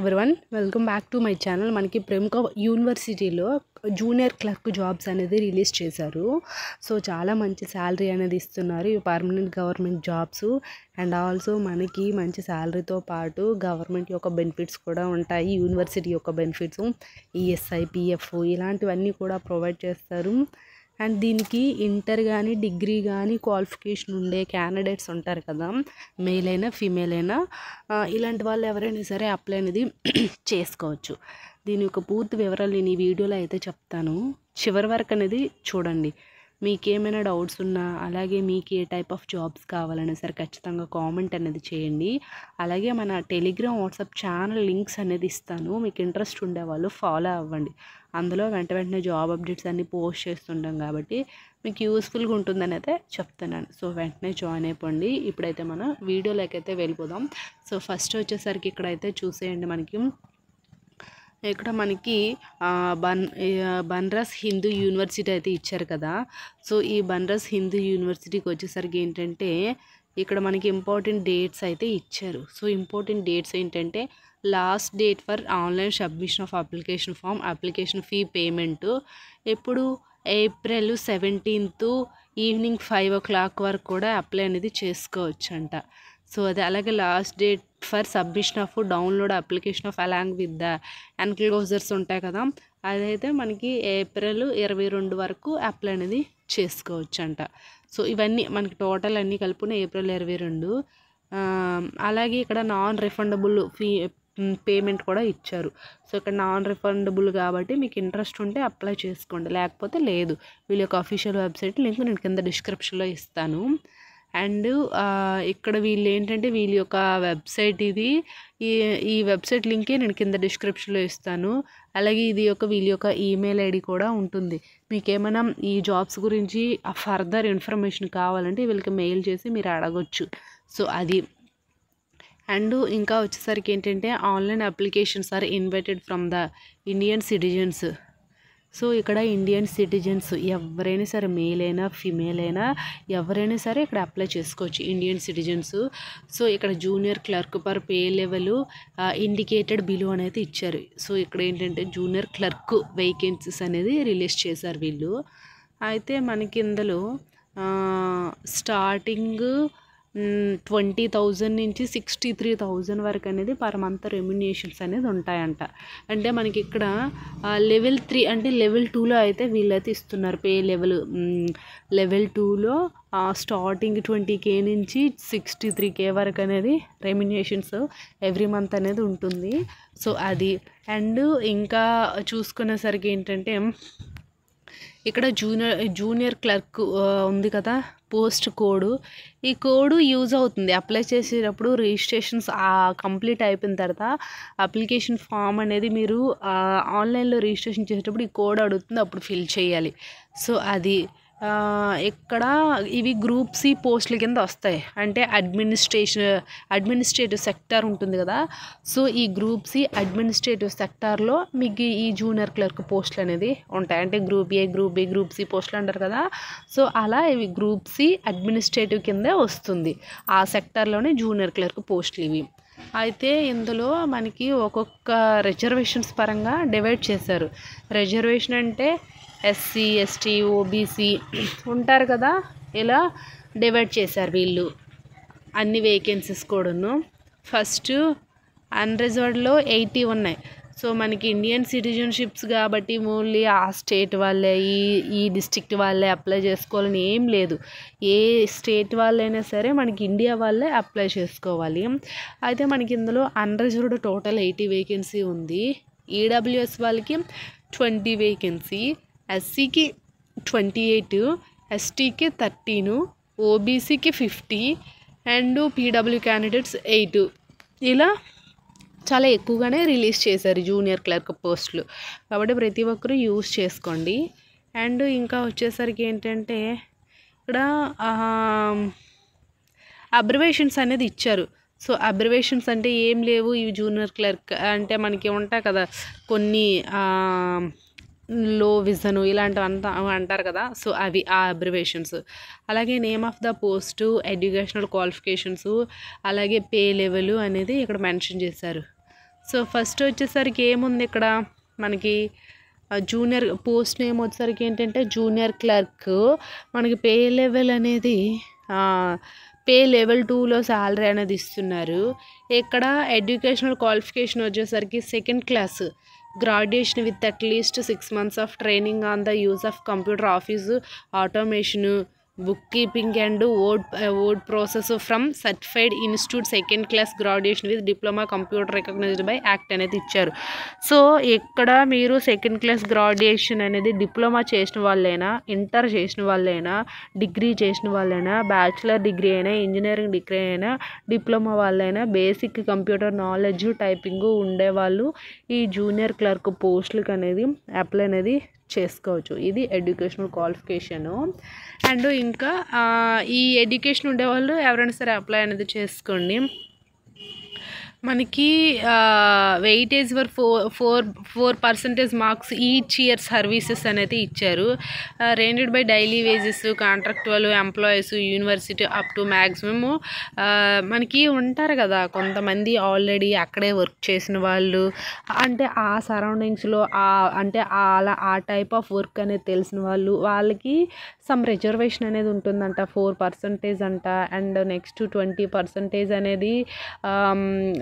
Everyone, welcome back to my channel. మనకి ప్రముఖ యూనివర్సిటీలో జూనియర్ క్లర్క్ జాబ్స్ అనేది రిలీజ్ చేశారు. సో చాలా మంచి శాలరీ అనేది ఇస్తున్నారు. ఇవి permanent government jobs and also మనకి మంచి శాలరీతో పాటు గవర్నమెంట్ యొక్క బెనిఫిట్స్ కూడా ఉంటాయి. యూనివర్సిటీ యొక్క బెనిఫిట్స్ ఈఎస్ఐ, పిఎఫ్ ఇలాంటివన్నీ కూడా ప్రొవైడ్ చేస్తారు. అండ్ దీనికి ఇంటర్ కానీ డిగ్రీ కానీ క్వాలిఫికేషన్ ఉండే క్యాండిడేట్స్ ఉంటారు కదా, మేల్ అయినా ఫీమేల్ అయినా, ఇలాంటి వాళ్ళు ఎవరైనా సరే అప్లై అనేది చేసుకోవచ్చు. దీని యొక్క పూర్తి వివరాలు నేను ఈ వీడియోలో అయితే చెప్తాను. చివరి వరకు అనేది చూడండి. మీకు ఏమైనా డౌట్స్ ఉన్నా, అలాగే మీకు ఏ టైప్ ఆఫ్ జాబ్స్ కావాలన్నా సరే ఖచ్చితంగా కామెంట్ అనేది చేయండి. అలాగే మన టెలిగ్రామ్, వాట్సాప్ ఛానల్ లింక్స్ అనేది ఇస్తాను. మీకు ఇంట్రెస్ట్ ఉండేవాళ్ళు ఫాలో అవ్వండి. అందులో వెంటనే జాబ్ అప్డేట్స్ అన్నీ పోస్ట్ చేస్తుంటాం కాబట్టి మీకు యూస్ఫుల్గా ఉంటుందని అయితే చెప్తున్నాను. సో వెంటనే జాయిన్ అయిపోండి. ఇప్పుడైతే మనం వీడియోలోకి అయితే వెళ్ళిపోదాం. సో ఫస్ట్ వచ్చేసరికి ఇక్కడైతే చూసేయండి. ఇక్కడ మనకి బనారస్ హిందూ యూనివర్సిటీ అయితే ఇచ్చారు కదా. సో ఈ బనారస్ హిందూ యూనివర్సిటీకి వచ్చేసరికి ఏంటంటే ఇక్కడ మనకి ఇంపార్టెంట్ డేట్స్ అయితే ఇచ్చారు. సో ఇంపార్టెంట్ డేట్స్ ఏంటంటే last date for online submission of application form, application fee payment ఎప్పుడు ఏప్రిల్ 17 ఈవినింగ్ 5 o'clock వరకు కూడా అప్లై అనేది చేసుకోవచ్చు అంట. సో అది అలాగే last date for submission of download application of along with the enclosures ఉంటాయి కదా, అదైతే మనకి ఏప్రిల్ 22 వరకు అప్లై అనేది చేసుకోవచ్చు అంట. సో ఇవన్నీ మనకి టోటల్ అన్నీ కలుపుకుని ఏప్రిల్ 22. అలాగే ఇక్కడ నాన్ రిఫండబుల్ ఫీ పేమెంట్ కూడా ఇచ్చారు. సో ఇక్కడ నాన్ రిఫండబుల్ కాబట్టి మీకు ఇంట్రెస్ట్ ఉంటే అప్లై చేసుకోండి, లేకపోతే లేదు. వీళ్ళ యొక్క అఫీషియల్ వెబ్సైట్ లింక్ నేను కింద డిస్క్రిప్షన్లో ఇస్తాను. అండ్ ఇక్కడ వీళ్ళు ఏంటంటే వీళ్ళ యొక్క వెబ్సైట్ ఇది, ఈ వెబ్సైట్ లింకే నేను కింద డిస్క్రిప్షన్లో ఇస్తాను. అలాగే వీళ్ళ యొక్క ఈమెయిల్ ఐడి కూడా ఉంటుంది. మీకు ఏమైనా ఈ జాబ్స్ గురించి ఫర్దర్ ఇన్ఫర్మేషన్ కావాలంటే వీళ్ళకి మెయిల్ చేసి మీరు అడగొచ్చు. సో అది. అండ్ ఇంకా వచ్చేసరికి ఏంటంటే online applications are invited from the Indian citizens. So ఇక్కడ ఇండియన్ సిటిజన్స్ ఎవరైనా సరే, మేల్ అయినా ఫీమేల్ అయినా ఎవరైనా సరే ఇక్కడ అప్లై చేసుకోవచ్చు, ఇండియన్ సిటిజన్స్. సో ఇక్కడ junior clerk per pay level indicated below అనేది ఇచ్చారు. సో ఇక్కడ ఏంటంటే జూనియర్ క్లర్క్ వేకెన్సీస్ అనేది రిలీజ్ చేశారు వీళ్ళు. అయితే మనకి ఇందులో స్టార్టింగ్ 20,000 నుంచి 63,000 వరకు అనేది పర్ మంత్ రెమ్యునేషన్స్ అనేది ఉంటాయంట. అంటే మనకి ఇక్కడ లెవెల్ 3 అంటే లెవెల్ 2లో అయితే వీళ్ళైతే ఇస్తున్నారు. పే లెవెల్ 2లో స్టార్టింగ్ 20K నుంచి 63K వరకు అనేది రెమ్యునేషన్స్ ఎవ్రీ మంత్ అనేది ఉంటుంది. సో అది. అండ్ ఇంకా చూసుకునేసరికి ఏంటంటే ఇక్కడ జూనియర్ క్లర్క్ ఉంది కదా, పోస్ట్ కోడ్, ఈ కోడ్ యూజ్ అవుతుంది అప్లై చేసేటప్పుడు. రిజిస్ట్రేషన్స్ కంప్లీట్ అయిపోయిన తర్వాత అప్లికేషన్ ఫామ్ అనేది మీరు ఆన్లైన్లో రిజిస్ట్రేషన్ చేసేటప్పుడు ఈ కోడ్ అడుగుతుంది, అప్పుడు ఫిల్ చేయాలి. సో అది. ఇక్కడ ఇవి గ్రూప్ సి పోస్టుల కింద వస్తాయి. అంటే అడ్మినిస్ట్రేటివ్ సెక్టార్ ఉంటుంది కదా. సో ఈ గ్రూప్ సి అడ్మినిస్ట్రేటివ్ సెక్టార్లో మీకు ఈ జూనియర్ క్లర్క్ పోస్టులు అనేది ఉంటాయి. అంటే group A, group B, group C పోస్టులు అంటారు కదా. సో అలా ఇవి గ్రూప్ సి అడ్మినిస్ట్రేటివ్ కిందే వస్తుంది. ఆ సెక్టార్లోనే జూనియర్ క్లర్క్ పోస్టులు ఇవి. అయితే ఇందులో మనకి ఒక్కొక్క రిజర్వేషన్స్ పరంగా డివైడ్ చేశారు. రిజర్వేషన్ అంటే ఎస్సీ, ఎస్టీ, ఓబీసీ ఉంటారు కదా, ఇలా డివైడ్ చేశారు వీళ్ళు అన్ని వేకెన్సీస్ కూడాను. ఫస్ట్ అన్రిజర్వ్డ్లో 80 ఉన్నాయి. సో మనకి ఇండియన్ సిటిజన్షిప్స్ కాబట్టి ఓన్లీ ఆ స్టేట్ వాళ్ళే, ఈ డిస్ట్రిక్ట్ వాళ్ళే అప్లై చేసుకోవాలని ఏం లేదు. ఏ స్టేట్ వాళ్ళైనా సరే మనకి ఇండియా వాళ్ళే అప్లై చేసుకోవాలి. అయితే మనకి ఇందులో అన్రిజర్వ్డ్ టోటల్ 80 వేకెన్సీ ఉంది. ఈడబ్ల్యూఎస్ వాళ్ళకి 20 వేకెన్సీ, ఎస్సీకి 28, ఎస్టీకి 13, ఓబీసీకి 50 అండ్ పీడబ్ల్యూ క్యాండిడేట్స్ 8. ఇలా చాలా ఎక్కువగానే రిలీజ్ చేశారు జూనియర్ క్లర్క్ పోస్టులు. కాబట్టి ప్రతి ఒక్కరూ యూజ్ చేసుకోండి. అండ్ ఇంకా వచ్చేసరికి ఏంటంటే ఇక్కడ అబ్రివేషన్స్ అనేది ఇచ్చారు. సో అబ్రివేషన్స్ అంటే ఏం లేవు. ఇవి జూనియర్ క్లర్క్ అంటే మనకి ఉంటాయి కదా కొన్ని లో విజన్ ఇలాంటివి అంటారు కదా. సో అవి ఆ అబ్రివేషన్స్. అలాగే name of the post, educational qualifications, అలాగే పే లెవెల్ అనేది ఇక్కడ మెన్షన్ చేశారు. సో ఫస్ట్ వచ్చేసరికి ఏముంది ఇక్కడ మనకి జూనియర్ పోస్ట్ నేమ్ వచ్చేసరికి ఏంటంటే జూనియర్ క్లర్క్. మనకి పే లెవెల్ అనేది పే లెవెల్ 2లో శాలరీ అనేది ఇస్తున్నారు. ఇక్కడ ఎడ్యుకేషనల్ క్వాలిఫికేషన్ వచ్చేసరికి second class graduation with at least 6 months of training on the use of computer office automation book keeping and word process from certified institute second class graduation with diploma computer recognised by act అనేది ఇచ్చారు. So ఇక్కడ మీరు second class graduation అనేది diploma చేసిన వాళ్ళైనా, inter చేసిన వాళ్ళైనా, degree చేసిన వాళ్ళైనా, బ్యాచిలర్ డిగ్రీ అయినా, ఇంజనీరింగ్ డిగ్రీ అయినా, డిప్లొమా వాళ్ళైనా, బేసిక్ కంప్యూటర్ నాలెడ్జ్ టైపింగ్ ఉండేవాళ్ళు ఈ జూనియర్ క్లర్క్ పోస్టులకు అనేది అప్లై అనేది చేసుకోవచ్చు. ఇది ఎడ్యుకేషనల్ క్వాలిఫికేషను. అండ్ ఇంకా ఈ ఎడ్యుకేషన్ ఉండేవాళ్ళు ఎవరైనా సరే అప్లై అనేది చేసుకోండి. మనకి weightage for 4% marks each year services అనేది ఇచ్చారు. రెండెడ్ by daily wages, contractual employees, university up to maximum. మనకి ఉంటారు కదా కొంతమంది ఆల్రెడీ అక్కడే వర్క్ చేసిన వాళ్ళు, అంటే ఆ సరౌండింగ్స్లో అంటే అలా ఆ టైప్ ఆఫ్ వర్క్ అనేది తెలిసిన వాళ్ళు, వాళ్ళకి సమ్ రిజర్వేషన్ అనేది ఉంటుందంట, 4% అంట. అండ్ నెక్స్ట్ 20% అనేది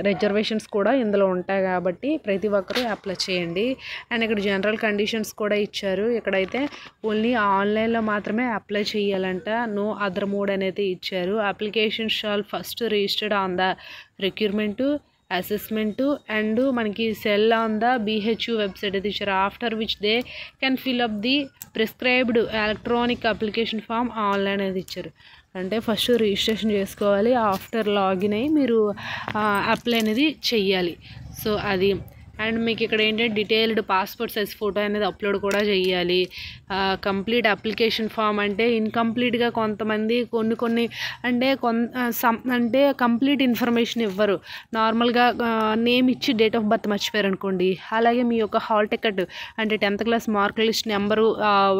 రిజర్వేషన్స్ కూడా ఇందులో ఉంటాయి కాబట్టి ప్రతి ఒక్కరూ అప్లై చేయండి. అండ్ ఇక్కడ జనరల్ కండిషన్స్ కూడా ఇచ్చారు. ఇక్కడైతే ఓన్లీ ఆన్లైన్లో మాత్రమే అప్లై చేయాలంట, నో అదర్ మోడ్ అనేది ఇచ్చారు. Application shall first registered on the recruitment assessment and మనకి cell on the BHU website అయితే ఇచ్చారు. After which they can fill up the prescribed electronic application form online అనేది ఇచ్చారు. అంటే ఫస్ట్ రిజిస్ట్రేషన్ చేసుకోవాలి, after login అయ్యి మీరు అప్లై అనేది చెయ్యాలి. సో అది. అండ్ మీకు ఇక్కడ ఏంటంటే డీటెయిల్డ్ పాస్పోర్ట్ సైజ్ ఫోటో అనేది అప్లోడ్ కూడా చేయాలి. కంప్లీట్ అప్లికేషన్ ఫామ్ అంటే ఇన్కంప్లీట్గా కొంతమంది కొన్ని అంటే అంటే కంప్లీట్ ఇన్ఫర్మేషన్ ఇవ్వరు. నార్మల్గా నేమ్ ఇచ్చి డేట్ ఆఫ్ బర్త్ మర్చిపోయారు అనుకోండి, అలాగే మీ యొక్క హాల్ టికెట్ అంటే 10th class mark list number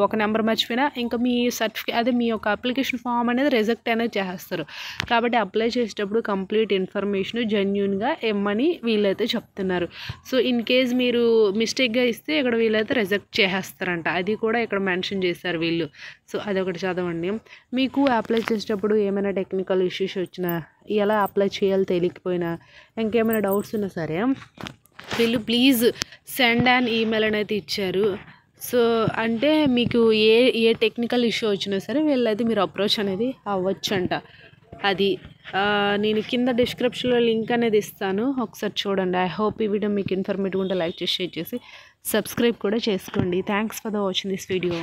ఒక నెంబర్ మర్చిపోయినా ఇంకా మీ సర్టిఫికేట్ అదే మీ యొక్క అప్లికేషన్ ఫామ్ అనేది రిజెక్ట్ అనేది చేస్తారు. కాబట్టి అప్లై చేసేటప్పుడు కంప్లీట్ ఇన్ఫర్మేషన్ జెన్యూన్గా ఇమ్మని వీళ్ళైతే చెప్తున్నారు. సో ఇన్ కేస్ మీరు మిస్టేక్గా ఇస్తే ఇక్కడ వీళ్ళైతే రిజెక్ట్ చేసేస్తారంట, అది కూడా ఇక్కడ మెన్షన్ చేశారు వీళ్ళు. సో అదొకటి చదవండి. మీకు అప్లై చేసేటప్పుడు ఏమైనా టెక్నికల్ ఇష్యూస్ వచ్చినా, ఎలా అప్లై చేయాలో తెలియకపోయినా, ఇంకేమైనా డౌట్స్ ఉన్నా సరే వీళ్ళు ప్లీజ్ సెండ్ అన్ ఈమెయిల్ అనేది ఇచ్చారు. సో అంటే మీకు ఏ టెక్నికల్ ఇష్యూ వచ్చినా సరే వీళ్ళైతే మీరు అప్రోచ్ అనేది అవ్వచ్చంట. అది నేను కింద డిస్క్రిప్షన్లో లింక్ అనేది ఇస్తాను, ఒకసారి చూడండి. ఐ హోప్ ఈ వీడియో మీకు ఇన్ఫర్మేటివ్ ఉంటే లైక్ చేసి షేర్ చేసి సబ్స్క్రైబ్ కూడా చేసుకోండి. Thanks for the watching this video.